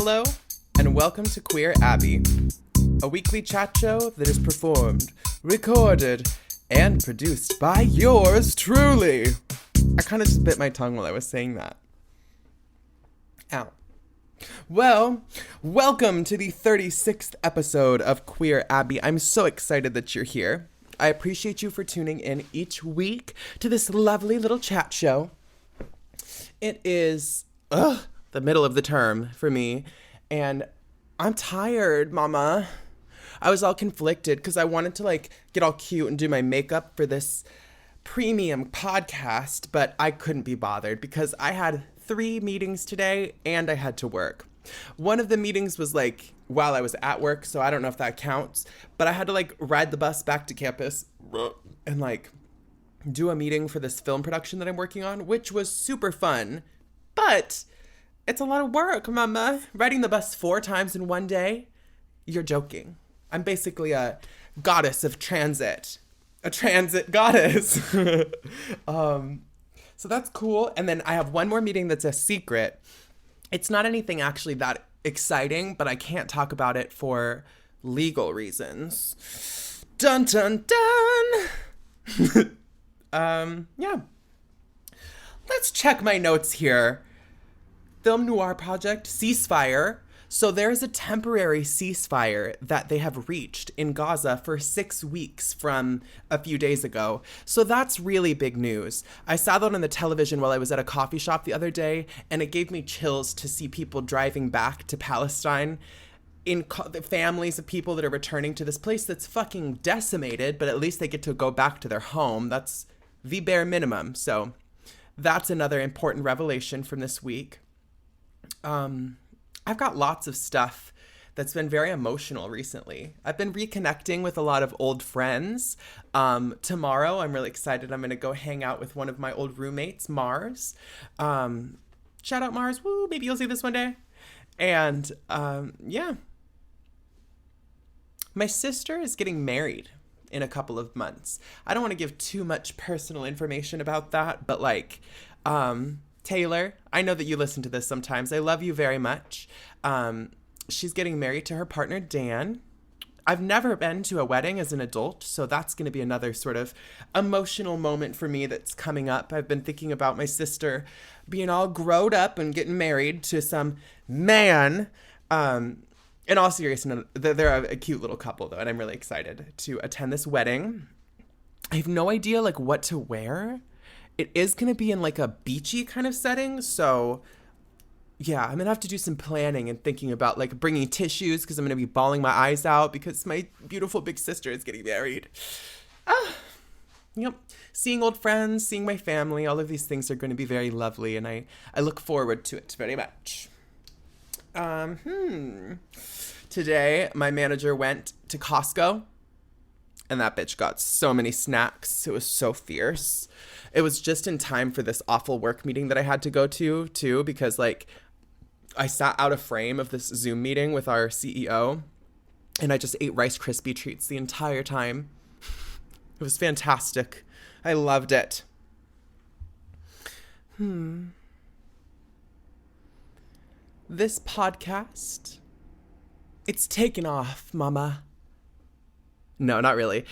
Hello, and welcome to Queer Abbey, a weekly chat show that is performed, recorded, and produced by yours truly. I kind of just bit my tongue while I was saying that. Ow. Well, welcome to the 36th episode of Queer Abbey. I'm so excited that you're here. I appreciate you for tuning in each week to this lovely little chat show. It is the middle of the term for me, and I'm tired, mama. I was all conflicted because I wanted to get all cute and do my makeup for this premium podcast, but I couldn't be bothered because I had 3 meetings today and I had to work. One of the meetings was while I was at work, so I don't know if that counts, but I had to ride the bus back to campus and do a meeting for this film production that I'm working on, which was super fun, but it's a lot of work, mama. Riding the bus 4 times in one day? You're joking. I'm basically a goddess of transit. A transit goddess. So that's cool. And then I have one more meeting that's a secret. It's not anything actually that exciting, but I can't talk about it for legal reasons. Dun, dun, dun. Yeah. Let's check my notes here. Film noir project, ceasefire. So there's a temporary ceasefire that they have reached in Gaza for 6 weeks from a few days ago. So that's really big news. I saw that on the television while I was at a coffee shop the other day, and it gave me chills to see people driving back to Palestine in the families of people that are returning to this place that's fucking decimated, but at least they get to go back to their home. That's the bare minimum. So that's another important revelation from this week. I've got lots of stuff that's been very emotional recently. I've been reconnecting with a lot of old friends. Tomorrow, I'm really excited. I'm going to go hang out with one of my old roommates, Mars. Shout out Mars. Woo, maybe you'll see this one day. And yeah. My sister is getting married in a couple of months. I don't want to give too much personal information about that, but Taylor, I know that you listen to this sometimes. I love you very much. She's getting married to her partner, Dan. I've never been to a wedding as an adult, so that's going to be another sort of emotional moment for me that's coming up. I've been thinking about my sister being all growed up and getting married to some man. In all seriousness, they're a cute little couple, though, and I'm really excited to attend this wedding. I have no idea, what to wear. It is going to be in a beachy kind of setting, so yeah, I'm going to have to do some planning and thinking about bringing tissues because I'm going to be bawling my eyes out because my beautiful big sister is getting married. Yep. Seeing old friends, seeing my family, all of these things are going to be very lovely, and I look forward to it very much. Today, my manager went to Costco, and that bitch got so many snacks. It was so fierce. It was just in time for this awful work meeting that I had to go to, too, because, I sat out of frame of this Zoom meeting with our CEO, and I just ate Rice Krispie treats the entire time. It was fantastic. I loved it. This podcast, it's taken off, mama. No, not really.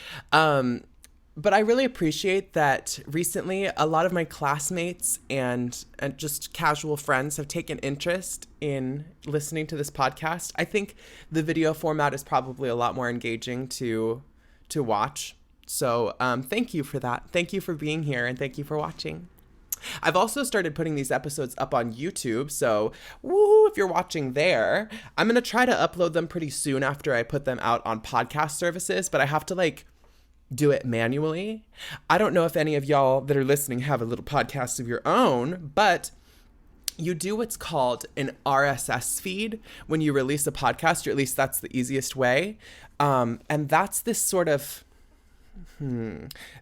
But I really appreciate that recently a lot of my classmates and just casual friends have taken interest in listening to this podcast. I think the video format is probably a lot more engaging to watch. So thank you for that. Thank you for being here, and thank you for watching. I've also started putting these episodes up on YouTube, so woo, if you're watching there. I'm going to try to upload them pretty soon after I put them out on podcast services, but I have to do it manually. I don't know if any of y'all that are listening have a little podcast of your own, but you do what's called an RSS feed when you release a podcast, or at least that's the easiest way. And that's this sort of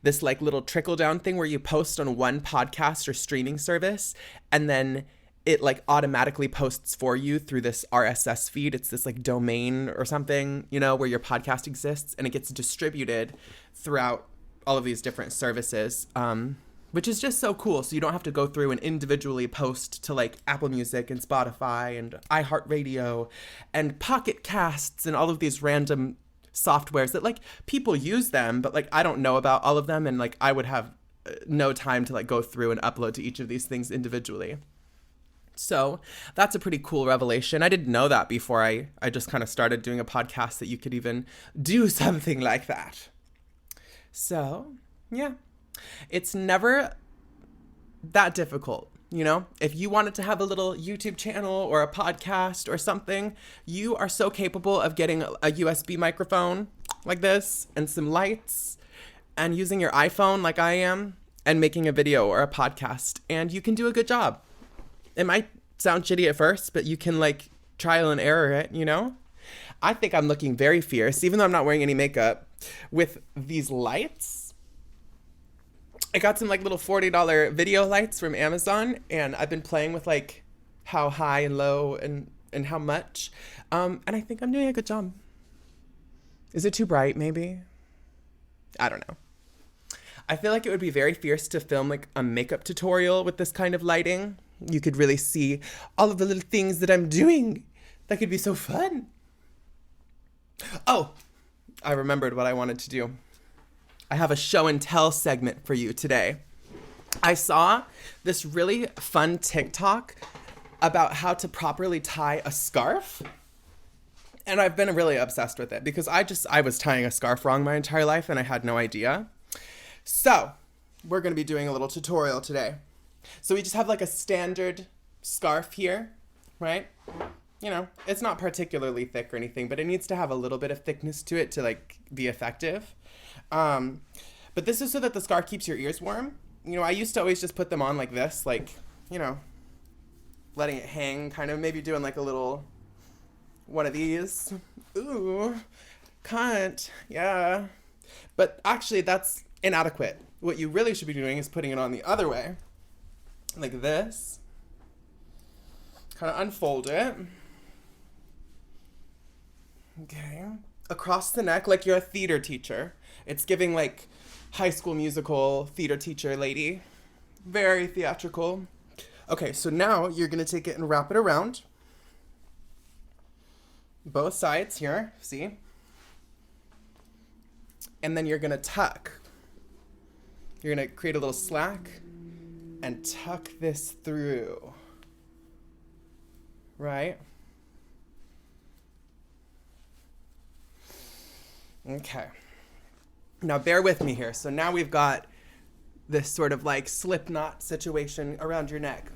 this little trickle down thing where you post on one podcast or streaming service, and then it automatically posts for you through this RSS feed. It's this domain or something, where your podcast exists, and it gets distributed throughout all of these different services. which is just so cool. So you don't have to go through and individually post to like Apple Music and Spotify and iHeartRadio and Pocket Casts and all of these random softwares that like people use them, but like I don't know about all of them, and like I would have no time to like go through and upload to each of these things individually. So that's a pretty cool revelation. I didn't know that before I just kind of started doing a podcast, that you could even do something like that. So yeah, it's never that difficult. You know, if you wanted to have a little YouTube channel or a podcast or something, you are so capable of getting a USB microphone like this and some lights and using your iPhone like I am and making a video or a podcast, and you can do a good job. It might sound shitty at first, but you can like trial and error it, you know? I think I'm looking very fierce, even though I'm not wearing any makeup, with these lights. I got some like little $40 video lights from Amazon, and I've been playing with like how high and low and how much. And I think I'm doing a good job. Is it too bright, maybe? I don't know. I feel like it would be very fierce to film like a makeup tutorial with this kind of lighting. You could really see all of the little things that I'm doing. That could be so fun. Oh, I remembered what I wanted to do. I have a show and tell segment for you today. I saw this really fun TikTok about how to properly tie a scarf. And I've been really obsessed with it because I was tying a scarf wrong my entire life and I had no idea. So we're going to be doing a little tutorial today. So we just have like a standard scarf here, right? You know, it's not particularly thick or anything, but it needs to have a little bit of thickness to it to like be effective. But this is so that the scarf keeps your ears warm. You know, I used to always just put them on like this, like, you know, letting it hang, kind of maybe doing like a little one of these. Ooh, cunt. Yeah. But actually that's inadequate. What you really should be doing is putting it on the other way, like this. Kind of unfold it. Okay. Across the neck, like you're a theater teacher. It's giving like High School Musical theater teacher lady. Very theatrical. Okay, so now you're going to take it and wrap it around. Both sides here, see? And then you're going to tuck. You're going to create a little slack and tuck this through. Right? Okay. Now bear with me here. So now we've got this sort of like slip knot situation around your neck.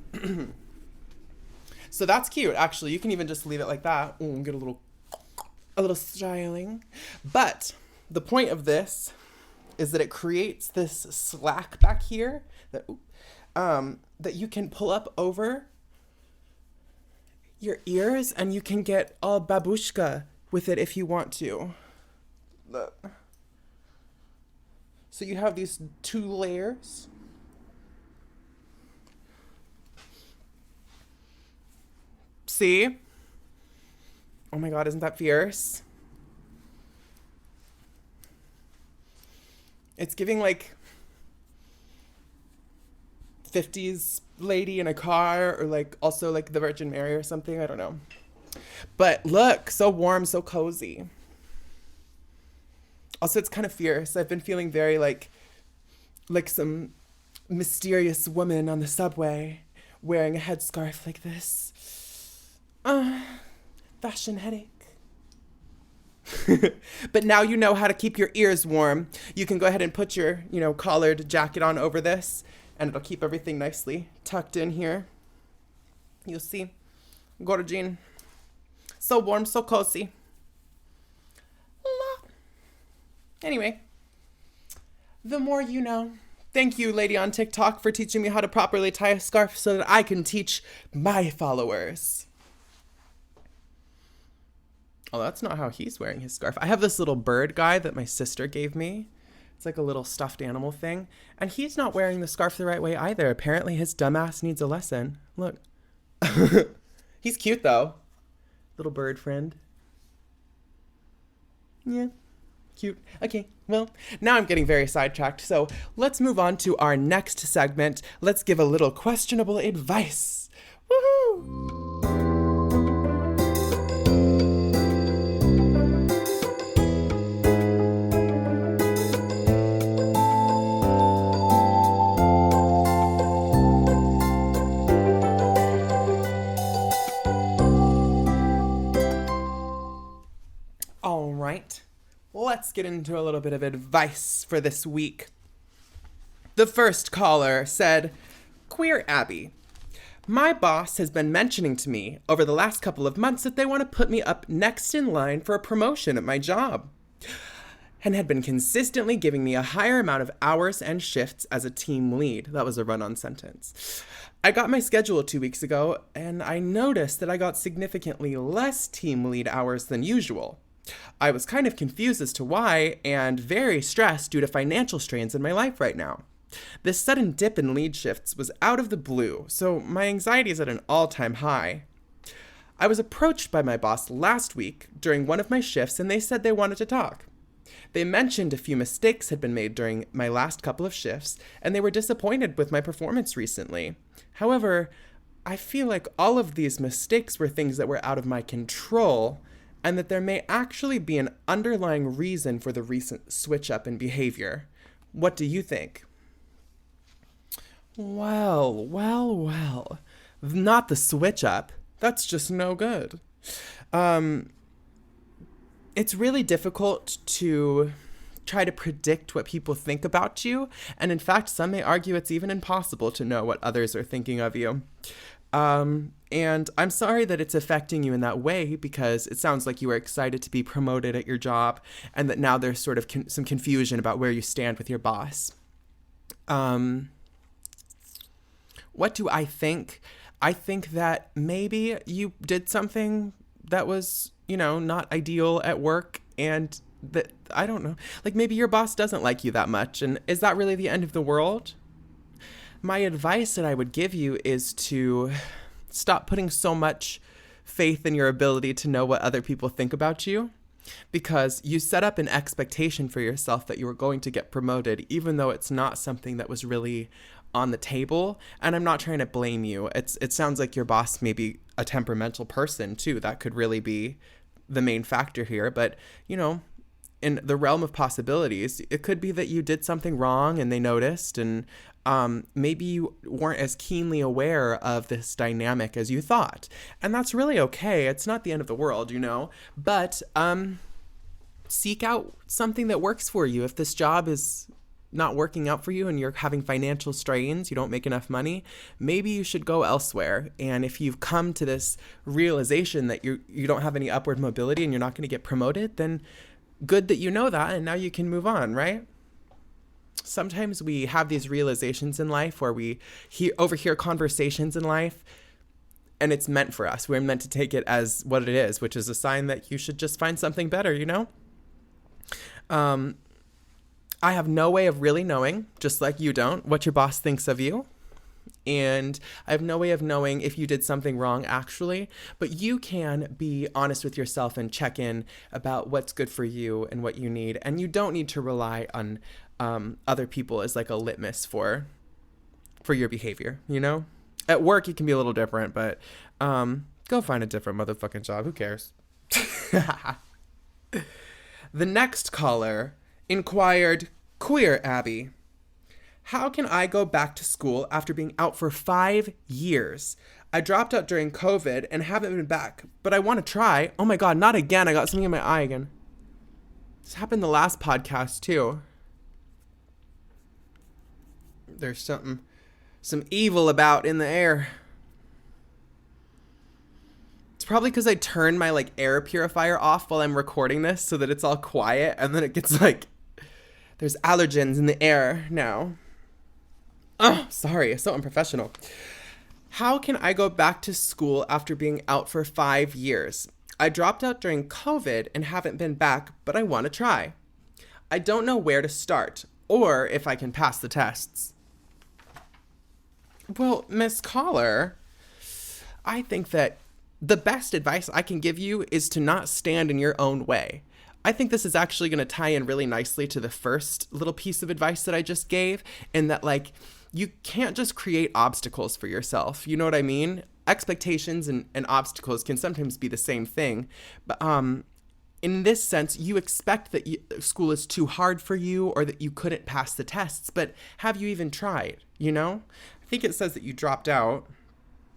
So that's cute. Actually, you can even just leave it like that. Ooh, get a little styling. But the point of this is that it creates this slack back here that you can pull up over your ears, and you can get all babushka with it if you want to. Look. So you have these two layers. See? Oh my God, isn't that fierce? It's giving like 50s lady in a car, or like also like the Virgin Mary or something. I don't know. But look, so warm, so cozy. Also, it's kind of fierce. I've been feeling very like some mysterious woman on the subway wearing a headscarf like this. Fashion headache. But now you know how to keep your ears warm. You can go ahead and put your, collared jacket on over this, and it'll keep everything nicely tucked in here. You'll see. Gorgine. So warm, so cozy. Anyway, the more you know. Thank you, lady on TikTok, for teaching me how to properly tie a scarf so that I can teach my followers. Oh, that's not how he's wearing his scarf. I have this little bird guy that my sister gave me. It's like a little stuffed animal thing. And he's not wearing the scarf the right way either. Apparently his dumbass needs a lesson. Look. He's cute, though. Little bird friend. Yeah. Cute. Okay, well, now I'm getting very sidetracked, so let's move on to our next segment. Let's give a little questionable advice. Woohoo! All right. Let's get into a little bit of advice for this week. The first caller said, Queer Abbey. My boss has been mentioning to me over the last couple of months that they want to put me up next in line for a promotion at my job, and had been consistently giving me a higher amount of hours and shifts as a team lead. That was a run-on sentence. I got my schedule 2 weeks ago, and I noticed that I got significantly less team lead hours than usual. I was kind of confused as to why, and very stressed due to financial strains in my life right now. This sudden dip in lead shifts was out of the blue, so my anxiety is at an all-time high. I was approached by my boss last week during one of my shifts, and they said they wanted to talk. They mentioned a few mistakes had been made during my last couple of shifts, and they were disappointed with my performance recently. However, I feel like all of these mistakes were things that were out of my control, and that there may actually be an underlying reason for the recent switch up in behavior. What do you think? Well. Not the switch up. That's just no good. It's really difficult to try to predict what people think about you, and in fact, some may argue it's even impossible to know what others are thinking of you. And I'm sorry that it's affecting you in that way, because it sounds like you were excited to be promoted at your job, and that now there's sort of some confusion about where you stand with your boss. What do I think? I think that maybe you did something that was, not ideal at work, and that, I don't know, like maybe your boss doesn't like you that much, and is that really the end of the world? My advice that I would give you is to stop putting so much faith in your ability to know what other people think about you, because you set up an expectation for yourself that you were going to get promoted, even though it's not something that was really on the table. And I'm not trying to blame you. It sounds like your boss may be a temperamental person too. That could really be the main factor here. But, in the realm of possibilities, it could be that you did something wrong and they noticed, and maybe you weren't as keenly aware of this dynamic as you thought. And that's really okay. It's not the end of the world, but seek out something that works for you. If this job is not working out for you and you're having financial strains, you don't make enough money, maybe you should go elsewhere. And if you've come to this realization that you don't have any upward mobility and you're not going to get promoted, then good that you know that, and now you can move on, right? Sometimes we have these realizations in life where we overhear conversations in life, and it's meant for us. We're meant to take it as what it is, which is a sign that you should just find something better, I have no way of really knowing, just like you don't, what your boss thinks of you. And I have no way of knowing if you did something wrong, actually. But you can be honest with yourself and check in about what's good for you and what you need. And you don't need to rely on other people as like a litmus for your behavior, At work, it can be a little different, but go find a different motherfucking job. Who cares? The next caller inquired, Queer Abbey. How can I go back to school after being out for 5 years? I dropped out during COVID and haven't been back, but I want to try. Oh my God, not again. I got something in my eye again. This happened the last podcast too. There's some evil about in the air. It's probably because I turned my air purifier off while I'm recording this so that it's all quiet, and then it gets there's allergens in the air now. Oh, sorry, so unprofessional. How can I go back to school after being out for 5 years? I dropped out during COVID and haven't been back, but I want to try. I don't know where to start or if I can pass the tests. Well, Miss Caller, I think that the best advice I can give you is to not stand in your own way. I think this is actually going to tie in really nicely to the first little piece of advice that I just gave, in that, like, you can't just create obstacles for yourself. You know what I mean? Expectations and obstacles can sometimes be the same thing. But in this sense, you expect that school is too hard for you or that you couldn't pass the tests. But have you even tried? You know? I think it says that you dropped out.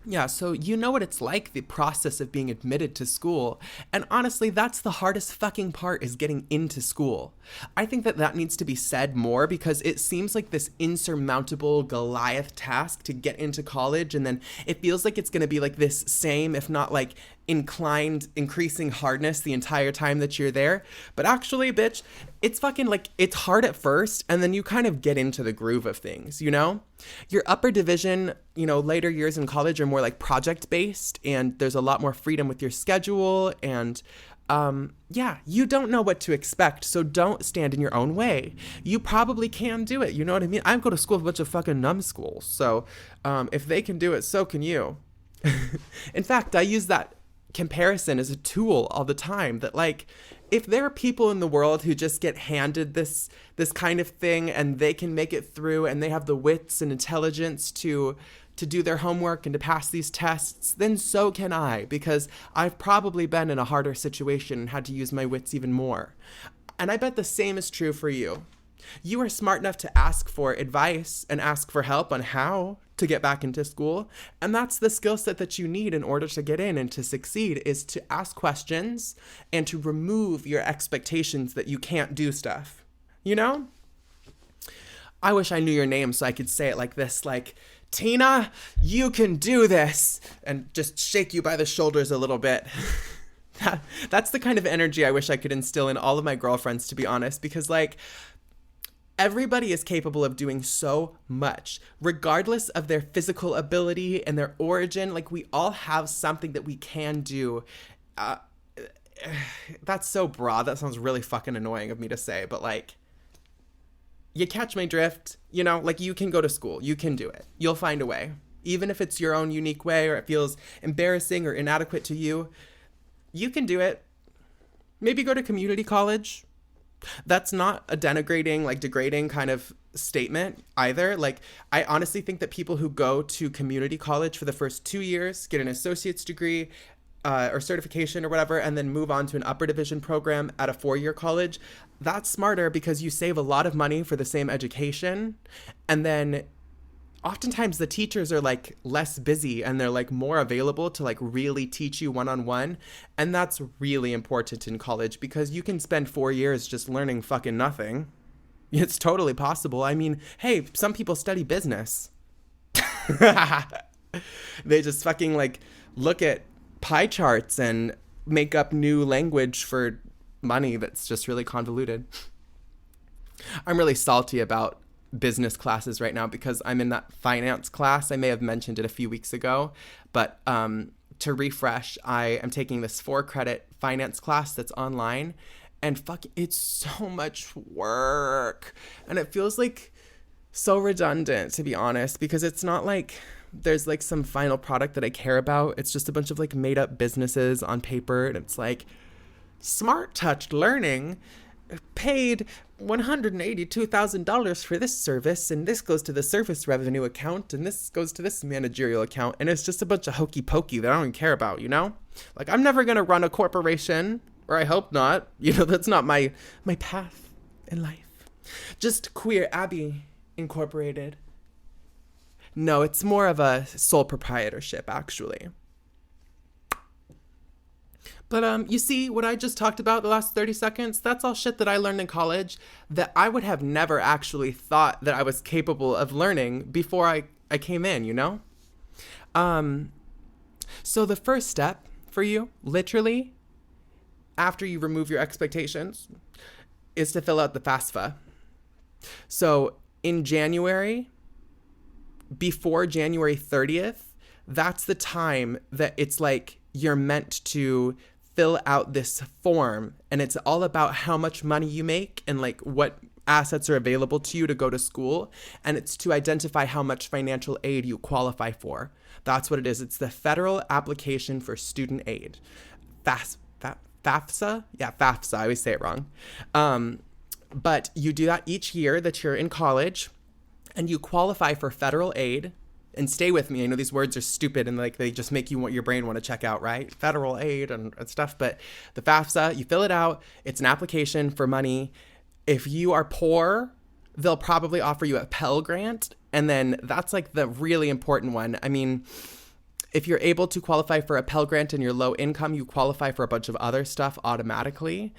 Yeah, so you know what it's like, the process of being admitted to school. And honestly, that's the hardest fucking part, is getting into school. I think that needs to be said more, because it seems like this insurmountable Goliath task to get into college, and then it feels like it's going to be like this same, if not like increasing hardness the entire time that you're there. But actually, bitch, it's fucking like, it's hard at first, and then you kind of get into the groove of things, you know? Your upper division, you know, later years in college are more like project based, and there's a lot more freedom with your schedule, and yeah, you don't know what to expect, so don't stand in your own way. You probably can do it, you know what I mean? I go to school with a bunch of fucking numbskulls, so if they can do it, so can you. In fact, I use that comparison as a tool all the time, that like, if there are people in the world who just get handed this kind of thing and they can make it through, and they have the wits and intelligence to do their homework and to pass these tests, then so can I, because I've probably been in a harder situation and had to use my wits even more. And I bet the same is true for you. You are smart enough to ask for advice and ask for help on how to get back into school. And that's the skill set that you need in order to get in and to succeed, is to ask questions and to remove your expectations that you can't do stuff. You know? I wish I knew your name so I could say it like this, like, Tina, you can do this, and just shake you by the shoulders a little bit. That's the kind of energy I wish I could instill in all of my girlfriends, to be honest, because like, everybody is capable of doing so much, regardless of their physical ability and their origin. Like, we all have something that we can do. That's so broad. That sounds really fucking annoying of me to say, but like, you catch my drift, you know? Like, you can go to school. You can do it. You'll find a way. Even if it's your own unique way, or it feels embarrassing or inadequate to you, you can do it. Maybe go to community college. That's not a denigrating, like degrading kind of statement either. Like, I honestly think that people who go to community college for the first 2 years, get an associate's degree or certification or whatever, and then move on to an upper division program at a 4-year college, that's smarter, because you save a lot of money for the same education. And then oftentimes the teachers are like less busy, and they're like more available to like really teach you one-on-one. And that's really important in college, because you can spend 4 years just learning fucking nothing. It's totally possible. I mean, hey, some people study business. They just fucking like look at pie charts and make up new language for money that's just really convoluted. I'm really salty about business classes right now, because I'm in that finance class. I may have mentioned it a few weeks ago, but to refresh, I am taking this 4-credit finance class that's online, and fuck, it's so much work, and it feels like so redundant, to be honest, because it's not like there's like some final product that I care about. It's just a bunch of like made up businesses on paper, and it's like, Smart Touch Learning paid $182,000 for this service, and this goes to the service revenue account, and this goes to this managerial account, and it's just a bunch of hokey pokey that I don't even care about, you know? Like, I'm never gonna run a corporation, or I hope not. You know, that's not my path in life. Just Queer Abbey Incorporated. No, it's more of a sole proprietorship, actually. But you see what I just talked about the last 30 seconds? That's all shit that I learned in college that I would have never actually thought that I was capable of learning before I came in, you know? So the first step for you, literally, after you remove your expectations, is to fill out the FAFSA. So in January, before January 30th, that's the time that it's like you're meant to fill out this form, and it's all about how much money you make and like what assets are available to you to go to school, and it's to identify how much financial aid you qualify for. That's what it is. It's the Federal Application for Student Aid. FAFSA. Yeah, FAFSA. I always say it wrong. But you do that each year that you're in college, and you qualify for federal aid. And stay with me. I know these words are stupid and like they just make your brain want to check out, right? Federal aid and stuff. But the FAFSA, you fill it out. It's an application for money. If you are poor, they'll probably offer you a Pell Grant. And then that's like the really important one. I mean, if you're able to qualify for a Pell Grant and you're low income, you qualify for a bunch of other stuff automatically.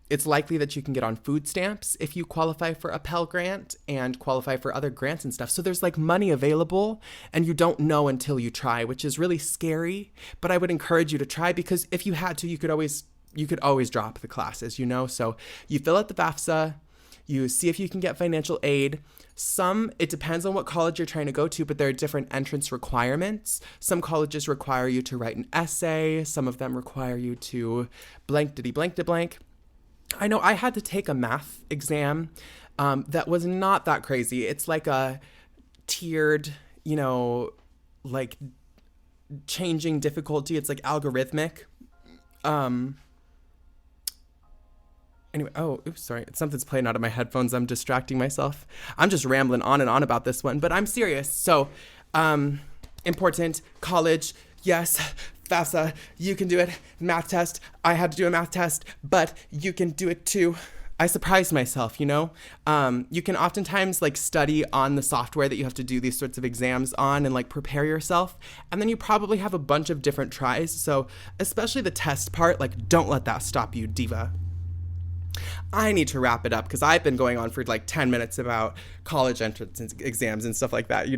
It's likely that you can get on food stamps if you qualify for a Pell Grant and qualify for other grants and stuff. So there's like money available and you don't know until you try, which is really scary. But I would encourage you to try, because if you had to, you could always drop the classes, you know? So you fill out the FAFSA, you see if you can get financial aid. It depends on what college you're trying to go to, but there are different entrance requirements. Some colleges require you to write an essay. Some of them require you to blank diddy blank to blank. I know I had to take a math exam that was not that crazy. It's like a tiered, like changing difficulty. It's like algorithmic. Anyway, sorry. Something's playing out of my headphones. I'm distracting myself. I'm just rambling on and on about this one, but I'm serious. So, important, college, yes. FAFSA, you can do it. Math test, I had to do a math test, but you can do it too. I surprised myself, You can oftentimes like study on the software that you have to do these sorts of exams on and like prepare yourself. And then you probably have a bunch of different tries. So especially the test part, like don't let that stop you, diva. I need to wrap it up because I've been going on for like 10 minutes about college entrance exams and stuff like that,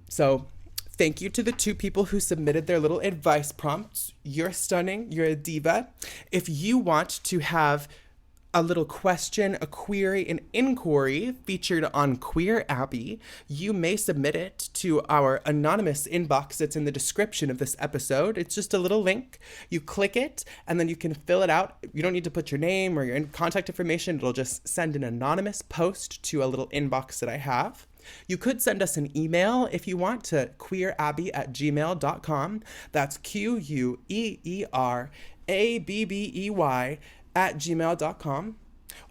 So thank you to the 2 people who submitted their little advice prompts. You're stunning. You're a diva. If you want to have a little question, a query, an inquiry featured on Queer Abbey, you may submit it to our anonymous inbox that's in the description of this episode. It's just a little link. You click it, and then you can fill it out. You don't need to put your name or your contact information. It'll just send an anonymous post to a little inbox that I have. You could send us an email if you want to queerabbey@gmail.com. That's QUEERABBEY@gmail.com.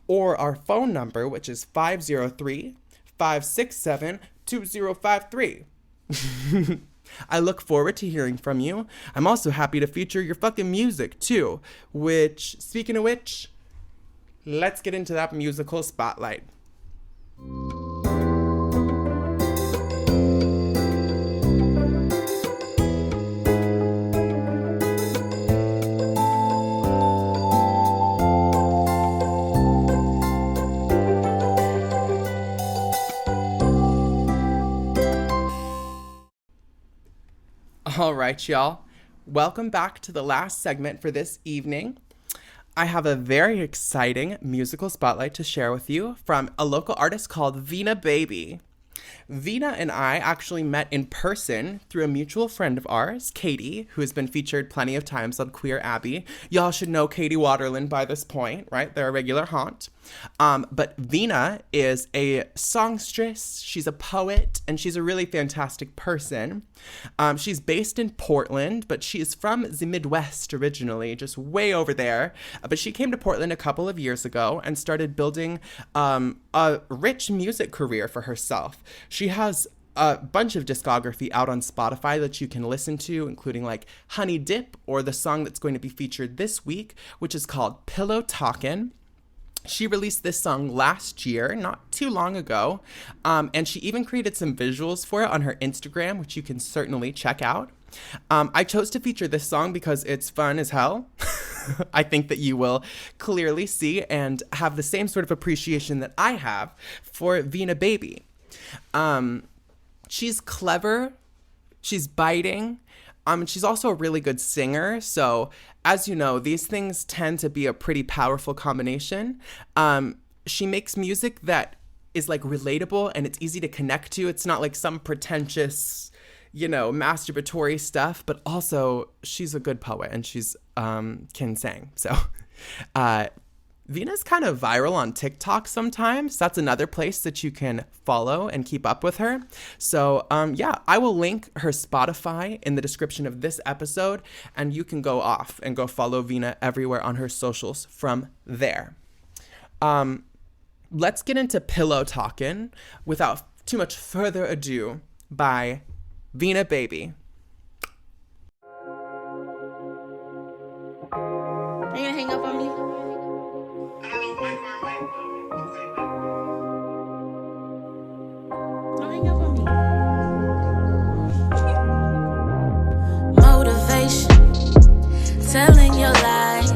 Or our phone number, which is 503-567-2053. I look forward to hearing from you. I'm also happy to feature your fucking music too, speaking of which, let's get into that musical spotlight. All right, y'all. Welcome back to the last segment for this evening. I have a very exciting musical spotlight to share with you from a local artist called Veana Baby. Veana and I actually met in person through a mutual friend of ours, Katie, who has been featured plenty of times on Queer Abbey. Y'all should know Katie Waterland by this point, right? They're a regular haunt. But Veana is a songstress, she's a poet, and she's a really fantastic person. She's based in Portland, but she is from the Midwest originally, just way over there. But she came to Portland a couple of years ago and started building a rich music career for herself. She has a bunch of discography out on Spotify that you can listen to, including like Honey Dip, or the song that's going to be featured this week, which is called Pillow Talkin'. She released this song last year, not too long ago, and she even created some visuals for it on her Instagram, which you can certainly check out. I chose to feature this song because it's fun as hell. I think that you will clearly see and have the same sort of appreciation that I have for Veana Baby. She's clever, she's biting, and she's also a really good singer. So as you know, these things tend to be a pretty powerful combination. She makes music that is like relatable and it's easy to connect to. It's not like some pretentious, masturbatory stuff, but also she's a good poet and she's can sing. So Veana's kind of viral on TikTok sometimes. That's another place that you can follow and keep up with her. So yeah, I will link her Spotify in the description of this episode, and you can go off and go follow Veana everywhere on her socials from there. Let's get into Pillow Talkin' without too much further ado by Veana Baby. Are you gonna hang up on me? Don't hang up on me. Motivation, telling your lies,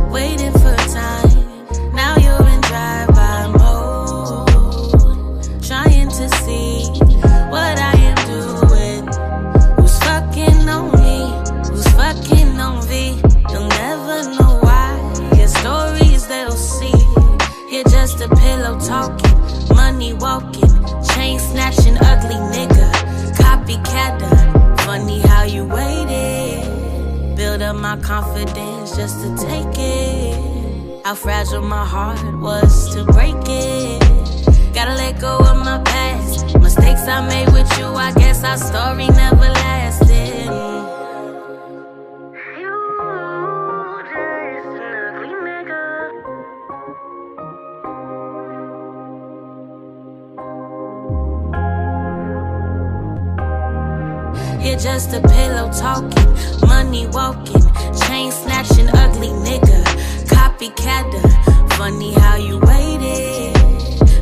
waiting for time. Now you're in drive-by mode, trying to see what I am doing. Who's fucking on me? Who's fucking on V? You'll never know why. Your stories they'll see. You're just a pillow talking, money walking, chain snatching, ugly nigga, copycatter. Funny how you waited. Build up my confidence just to take it. How fragile my heart was to break it. Gotta let go of my past. Mistakes I made with you, I guess our story never lasted. You're just a pillow talking, money walking, chain snatching, ugly nigga, copycatter. Funny how you waited.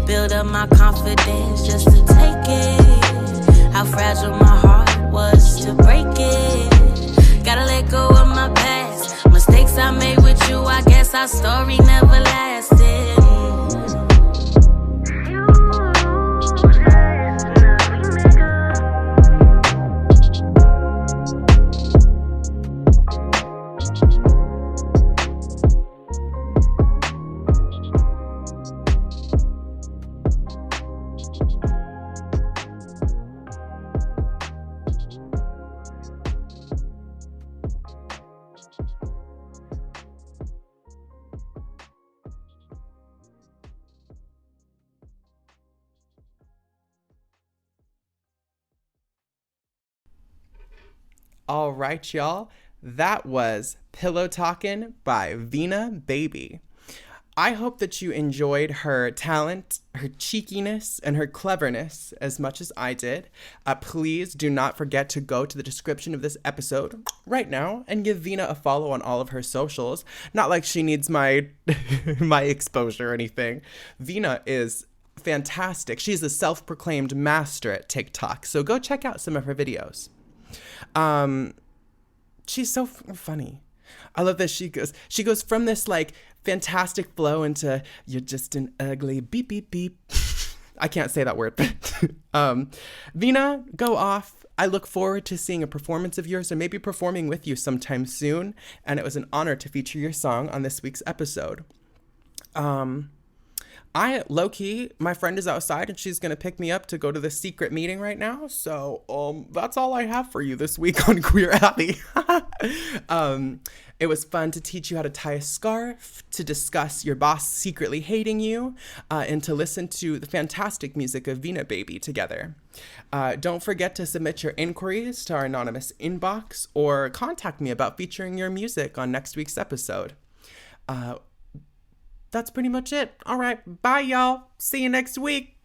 Build up my confidence just to take it. How fragile my heart was to break it. Gotta let go of my past. Mistakes I made with you, I guess our story never lasted. All right, y'all. That was Pillow Talkin' by Veana Baby. I hope that you enjoyed her talent, her cheekiness, and her cleverness as much as I did. Please do not forget to go to the description of this episode right now and give Veana a follow on all of her socials. Not like she needs my my exposure or anything. Veana is fantastic. She's a self-proclaimed master at TikTok, so go check out some of her videos. She's so funny. I love that she goes from this like fantastic flow into you're just an ugly beep beep beep. I can't say that word, but Veana, go off. I look forward to seeing a performance of yours or maybe performing with you sometime soon, and it was an honor to feature your song on this week's episode. Low-key, my friend is outside and she's going to pick me up to go to this secret meeting right now. So that's all I have for you this week on Queer Abbey. It was fun to teach you how to tie a scarf, to discuss your boss secretly hating you, and to listen to the fantastic music of Veana Baby together. Don't forget to submit your inquiries to our anonymous inbox or contact me about featuring your music on next week's episode. That's pretty much it. All right. Bye, y'all. See you next week.